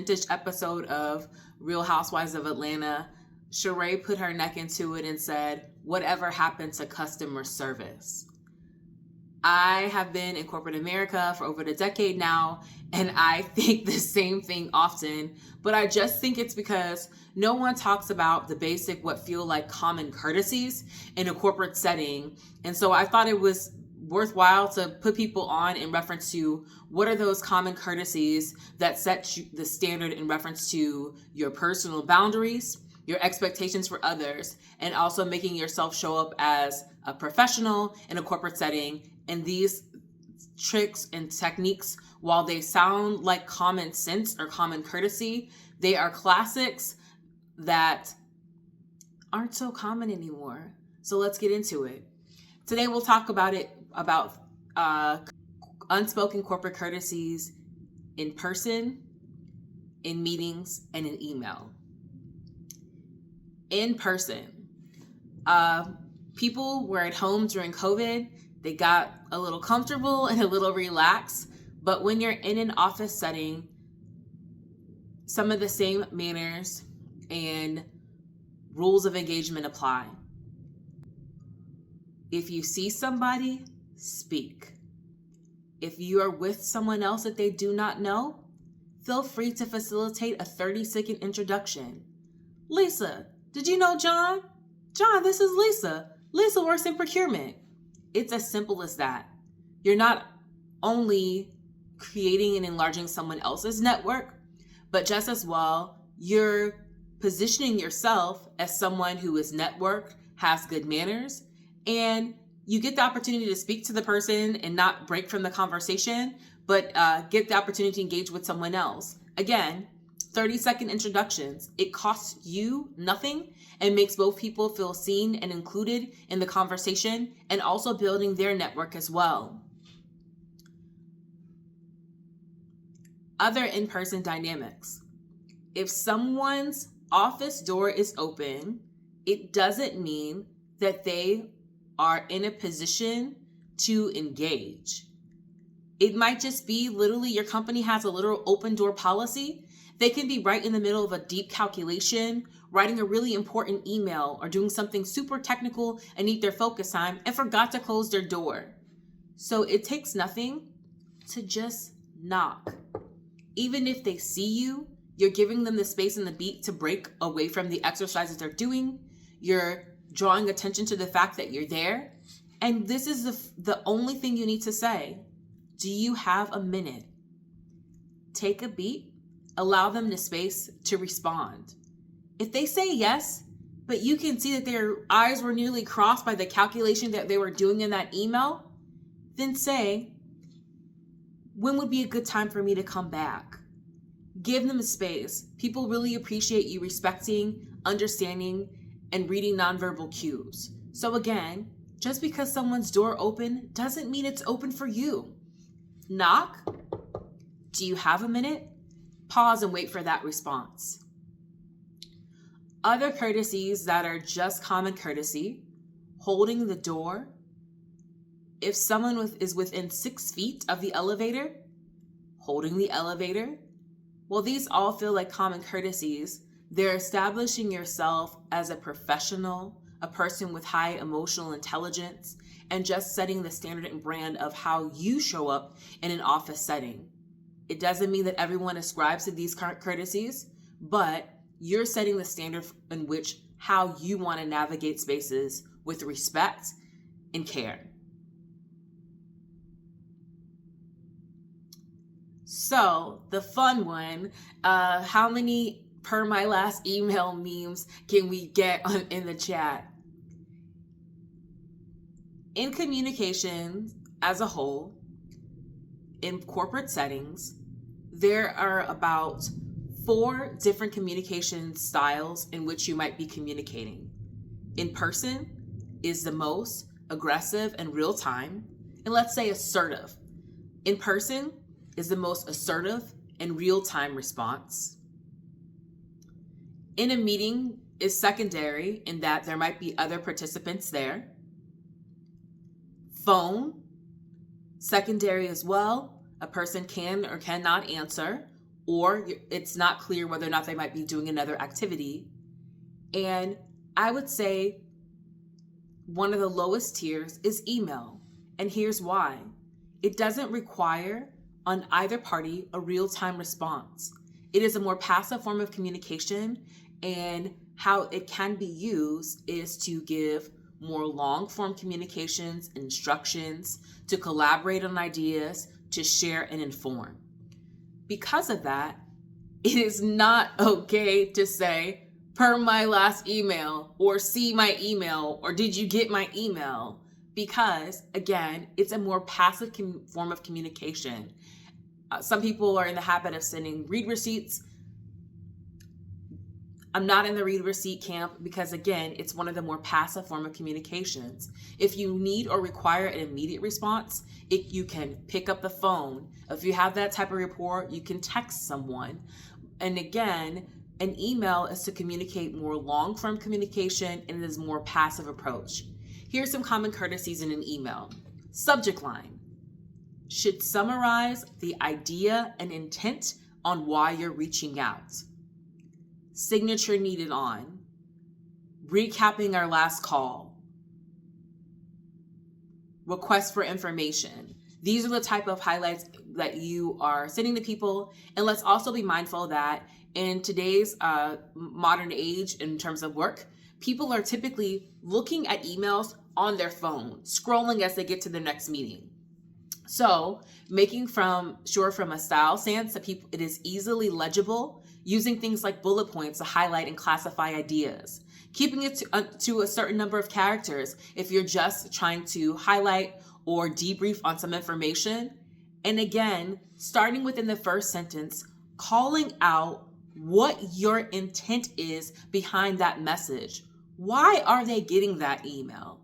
vintage episode of Real Housewives of Atlanta, Sheree put her neck into it and said, whatever happened to customer service? I have been in corporate America for over a decade now, and I think the same thing often, but I just think it's because no one talks about the basic, what feel like common courtesies in a corporate setting. And so I thought it was worthwhile to put people on in reference to what are those common courtesies that set the standard in reference to your personal boundaries, your expectations for others, and also making yourself show up as a professional in a corporate setting. And these tricks and techniques, while they sound like common sense or common courtesy, they are classics that aren't so common anymore. So let's get into it. Today we'll talk about unspoken corporate courtesies in person, in meetings, and in email. In person, people were at home during COVID. They got a little comfortable and a little relaxed. But when you're in an office setting, some of the same manners and rules of engagement apply. If you see somebody, speak. If you are with someone else that they do not know, feel free to facilitate a 30-second introduction. Lisa, did you know John? John, this is Lisa. Lisa works in procurement. It's as simple as that. You're not only creating and enlarging someone else's network, but just as well, you're positioning yourself as someone who is networked, has good manners, and you get the opportunity to speak to the person and not break from the conversation, but get the opportunity to engage with someone else. Again, 30-second introductions. It costs you nothing and makes both people feel seen and included in the conversation, and also building their network as well. Other in-person dynamics. If someone's office door is open, it doesn't mean that they are in a position to engage. It might just be literally your company has a literal open door policy. They can be right in the middle of a deep calculation, writing a really important email, or doing something super technical and need their focus time and forgot to close their door. So it takes nothing to just knock. Even if they see you, you're giving them the space and the beat to break away from the exercises they're doing. You're drawing attention to the fact that you're there. And this is the only thing you need to say. Do you have a minute? Take a beat. Allow them the space to respond. If they say yes, but you can see that their eyes were nearly crossed by the calculation that they were doing in that email, then say, when would be a good time for me to come back? Give them a space. People really appreciate you respecting, understanding, and reading nonverbal cues. So again, just because someone's door open doesn't mean it's open for you. Knock. Do you have a minute? Pause and wait for that response. Other courtesies that are just common courtesy: holding the door. If someone is within 6 feet of the elevator, holding the elevator. Well, these all feel like common courtesies. They're establishing yourself as a professional, a person with high emotional intelligence, and just setting the standard and brand of how you show up in an office setting. It doesn't mean that everyone ascribes to these courtesies, but you're setting the standard in which how you want to navigate spaces with respect and care. So the fun one, how many per my last email memes can we get in the chat? In communication as a whole, in corporate settings, there are about 4 different communication styles in which you might be communicating. In person is the most aggressive and real time, and let's say assertive. In person is the most assertive and real time response. In a meeting is secondary in that there might be other participants there. Phone, secondary as well. A person can or cannot answer, or it's not clear whether or not they might be doing another activity. And I would say one of the lowest tiers is email. And here's why. It doesn't require on either party a real-time response. It is a more passive form of communication, and how it can be used is to give more long-form communications, instructions, to collaborate on ideas, to share and inform. Because of that, it is not okay to say, per my last email, or see my email, or did you get my email? Because, again, it's a more passive form of communication. Some people are in the habit of sending read receipts. I'm not in the read receipt camp because, again, it's one of the more passive form of communications. If you need or require an immediate response, you can pick up the phone. If you have that type of rapport, you can text someone. And again, an email is to communicate more long-form communication, and it is a more passive approach. Here's some common courtesies in an email. Subject line should summarize the idea and intent on why you're reaching out. Signature needed on. Recapping our last call. Request for information. These are the type of highlights that you are sending to people. And let's also be mindful that in today's modern age, in terms of work, people are typically looking at emails on their phone, scrolling as they get to the next meeting. So making sure from a style stance that it is easily legible, using things like bullet points to highlight and classify ideas, keeping it to a certain number of characters if you're just trying to highlight or debrief on some information. And again, starting within the first sentence, calling out what your intent is behind that message. Why are they getting that email?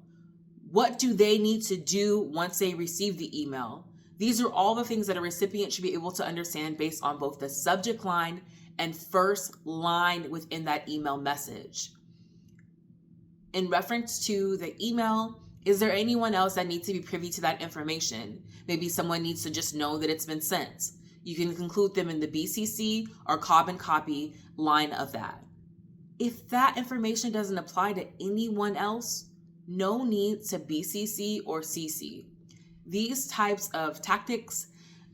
What do they need to do once they receive the email? These are all the things that a recipient should be able to understand based on both the subject line and first line within that email message. In reference to the email, is there anyone else that needs to be privy to that information? Maybe someone needs to just know that it's been sent. You can include them in the BCC or carbon copy line of that. If that information doesn't apply to anyone else, no need to BCC or CC. These types of tactics,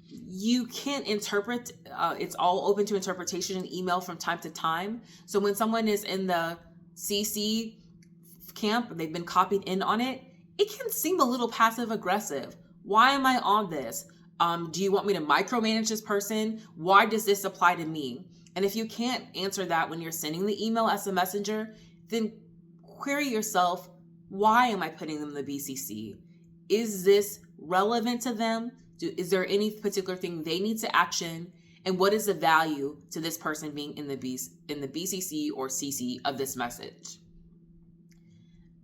you can interpret, it's all open to interpretation in email from time to time. So when someone is in the CC camp, they've been copied in on it, it can seem a little passive aggressive. Why am I on this? Do you want me to micromanage this person? Why does this apply to me? And if you can't answer that when you're sending the email as a messenger, then query yourself, why am I putting them in the BCC? Is this relevant to them? Is there any particular thing they need to action? And what is the value to this person being in the BCC or CC of this message?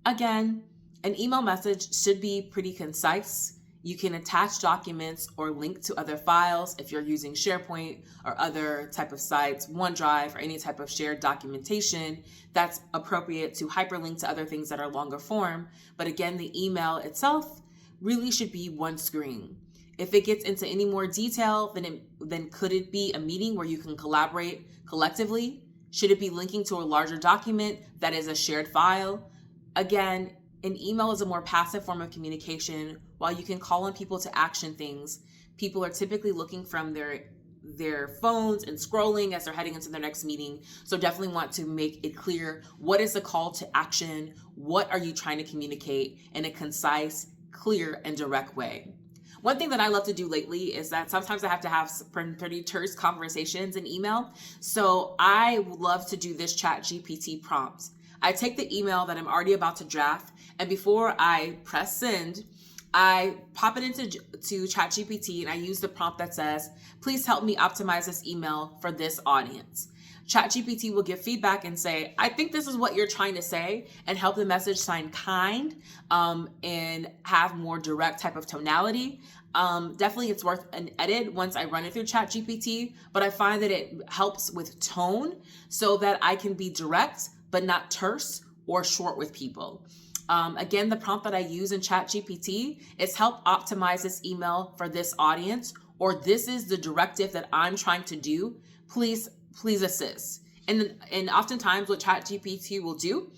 Again, an email message should be pretty concise. You can attach documents or link to other files if you're using SharePoint or other type of sites, OneDrive, or any type of shared documentation that's appropriate to hyperlink to other things that are longer form. But again, the email itself really should be one screen. If it gets into any more detail, then could it be a meeting where you can collaborate collectively? Should it be linking to a larger document that is a shared file? Again, an email is a more passive form of communication. While you can call on people to action things, people are typically looking from their phones and scrolling as they're heading into their next meeting. So definitely want to make it clear, what is the call to action? What are you trying to communicate in a concise, clear, and direct way? One thing that I love to do lately is that sometimes I have to have pretty terse conversations in email. So I love to do this ChatGPT prompt. I take the email that I'm already about to draft, and before I press send, I pop it into ChatGPT and I use the prompt that says, please help me optimize this email for this audience. ChatGPT will give feedback and say, I think this is what you're trying to say, and help the message sound kind and have more direct type of tonality. Definitely it's worth an edit once I run it through ChatGPT, but I find that it helps with tone so that I can be direct but not terse or short with people. Again, the prompt that I use in ChatGPT is help optimize this email for this audience, or this is the directive that I'm trying to do. Please assist. And oftentimes what ChatGPT will do,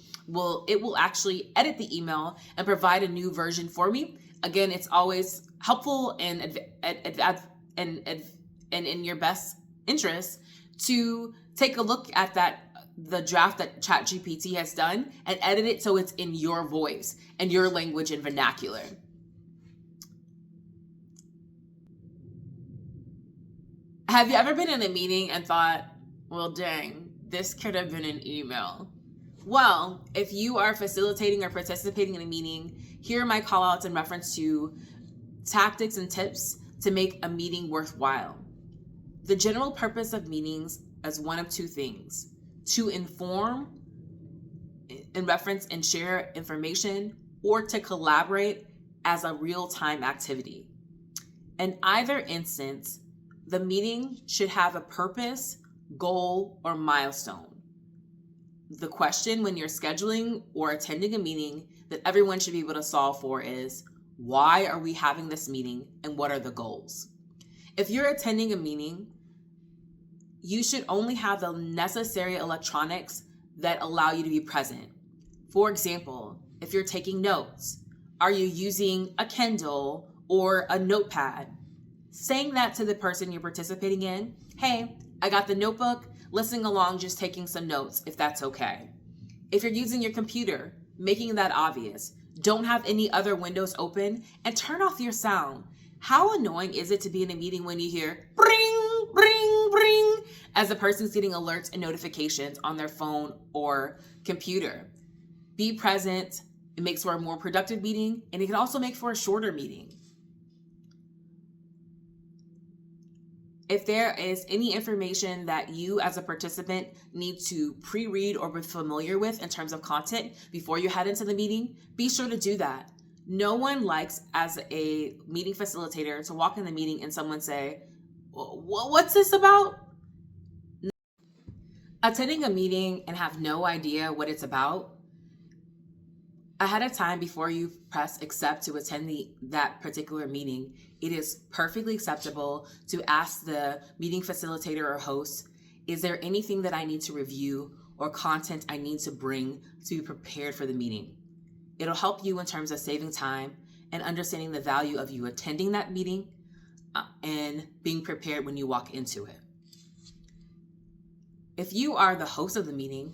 it will actually edit the email and provide a new version for me. Again, it's always helpful and in your best interest to take a look at the draft that ChatGPT has done and edit it so it's in your voice and your language and vernacular. Have you ever been in a meeting and thought, well, dang, this could have been an email? Well, if you are facilitating or participating in a meeting, here are my call outs in reference to tactics and tips to make a meeting worthwhile. The general purpose of meetings is one of two things: to inform in reference and share information, or to collaborate as a real-time activity. In either instance, the meeting should have a purpose, goal, or milestone. The question when you're scheduling or attending a meeting that everyone should be able to solve for is, why are we having this meeting and what are the goals? If you're attending a meeting, you should only have the necessary electronics that allow you to be present. For example, if you're taking notes, are you using a Kindle or a notepad? Saying that to the person you're participating in, hey, I got the notebook, listening along, just taking some notes, if that's okay. If you're using your computer, making that obvious. Don't have any other windows open and turn off your sound. How annoying is it to be in a meeting when you hear bring, bring, bring, as the person's getting alerts and notifications on their phone or computer? Be present. It makes for a more productive meeting, and it can also make for a shorter meeting. If there is any information that you as a participant need to pre-read or be familiar with in terms of content before you head into the meeting, be sure to do that. No one likes, as a meeting facilitator, to walk in the meeting and someone say, what's this about? Attending a meeting and have no idea what it's about, ahead of time before you press accept to attend that particular meeting, it is perfectly acceptable to ask the meeting facilitator or host, is there anything that I need to review or content I need to bring to be prepared for the meeting? It'll help you in terms of saving time and understanding the value of you attending that meeting and being prepared when you walk into it. If you are the host of the meeting,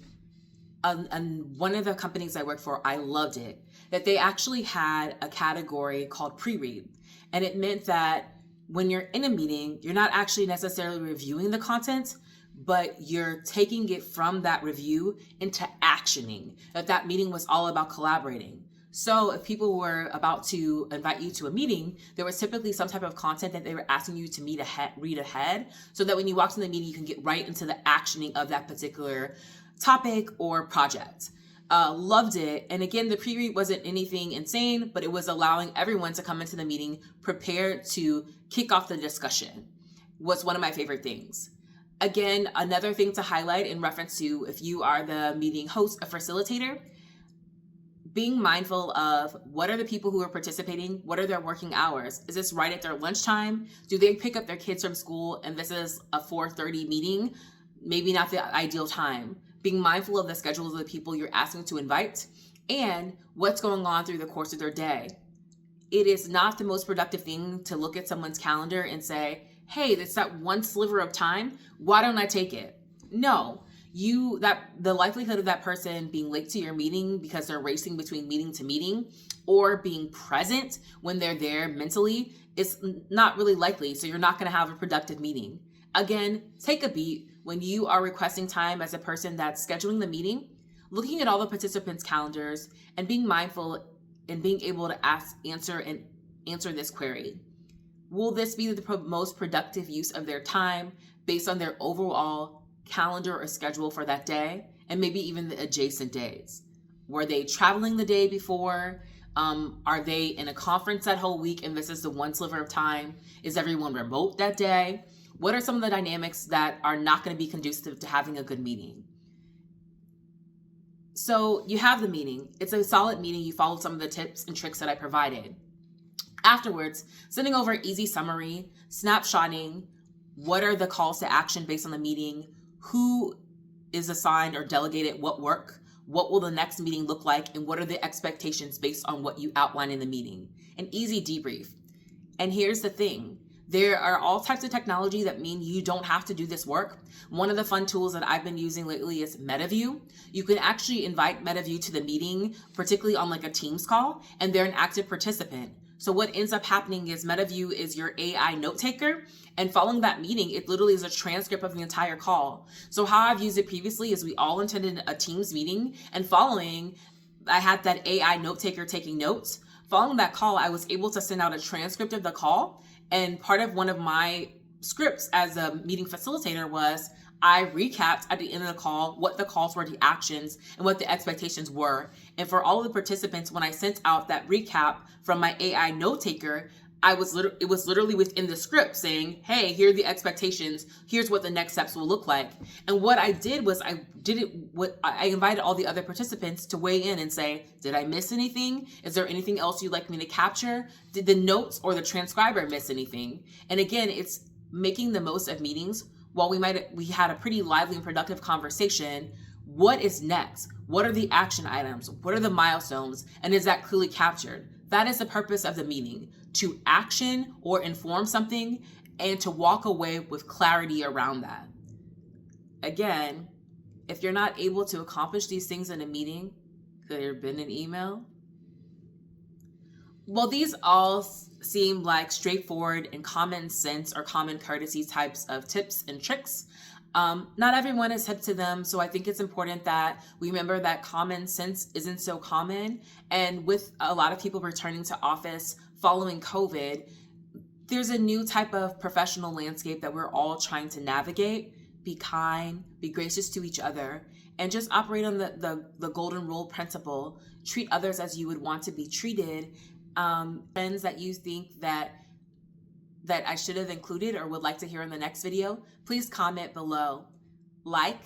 and one of the companies I worked for, I loved it, that they actually had a category called pre-read. And it meant that when you're in a meeting, you're not actually necessarily reviewing the content, but you're taking it from that review into actioning. That meeting was all about collaborating. So if people were about to invite you to a meeting, there was typically some type of content that they were asking you to read ahead, so that when you walk to the meeting, you can get right into the actioning of that particular topic or project. Loved it. And again, the pre-read wasn't anything insane, but it was allowing everyone to come into the meeting prepared to kick off the discussion. Was one of my favorite things. Again, another thing to highlight in reference to if you are the meeting host, a facilitator, being mindful of what are the people who are participating, what are their working hours? Is this right at their lunchtime? Do they pick up their kids from school and this is a 4:30 meeting? Maybe not the ideal time. Being mindful of the schedules of the people you're asking to invite and what's going on through the course of their day. It is not the most productive thing to look at someone's calendar and say, hey, it's that one sliver of time. Why don't I take it? No, the likelihood of that person being late to your meeting because they're racing between meeting to meeting or being present when they're there mentally is not really likely. So you're not going to have a productive meeting. Again, take a beat. When you are requesting time as a person that's scheduling the meeting, looking at all the participants' calendars and being mindful and being able to answer this query. Will this be the most productive use of their time based on their overall calendar or schedule for that day, and maybe even the adjacent days? Were they traveling the day before? Are they in a conference that whole week and this is the one sliver of time? Is everyone remote that day? What are some of the dynamics that are not going to be conducive to having a good meeting? So you have the meeting. It's a solid meeting. You followed some of the tips and tricks that I provided. Afterwards, sending over easy summary, snapshotting what are the calls to action based on the meeting, who is assigned or delegated what work, what will the next meeting look like, and what are the expectations based on what you outline in the meeting. An easy debrief. And here's the thing. There are all types of technology that mean you don't have to do this work. One of the fun tools that I've been using lately is MetaView. You can actually invite MetaView to the meeting, particularly on like a Teams call, and they're an active participant. So what ends up happening is MetaView is your AI note taker, and following that meeting, it literally is a transcript of the entire call. So how I've used it previously is we all attended a Teams meeting, and following, I had that AI note taker taking notes. Following that call, I was able to send out a transcript of the call, and part of one of my scripts as a meeting facilitator was I recapped at the end of the call what the calls were, the actions, and what the expectations were. And for all of the participants, when I sent out that recap from my AI note taker, it was literally within the script saying, hey, here are the expectations. Here's what the next steps will look like. And what I did was I invited all the other participants to weigh in and say, did I miss anything? Is there anything else you'd like me to capture? Did the notes or the transcriber miss anything? And again, it's making the most of meetings. While we had a pretty lively and productive conversation, what is next? What are the action items? What are the milestones? And is that clearly captured? That is the purpose of the meeting, to action or inform something and to walk away with clarity around that. Again, if you're not able to accomplish these things in a meeting, could there have been an email? Well, these all seem like straightforward and common sense or common courtesy types of tips and tricks. Not everyone is hip to them, so I think it's important that we remember that common sense isn't so common. And with a lot of people returning to office following COVID, there's a new type of professional landscape that we're all trying to navigate. Be kind, be gracious to each other, and just operate on the golden rule principle. Treat others as you would want to be treated. Friends that you think that I should have included or would like to hear in the next video, please comment below. Like,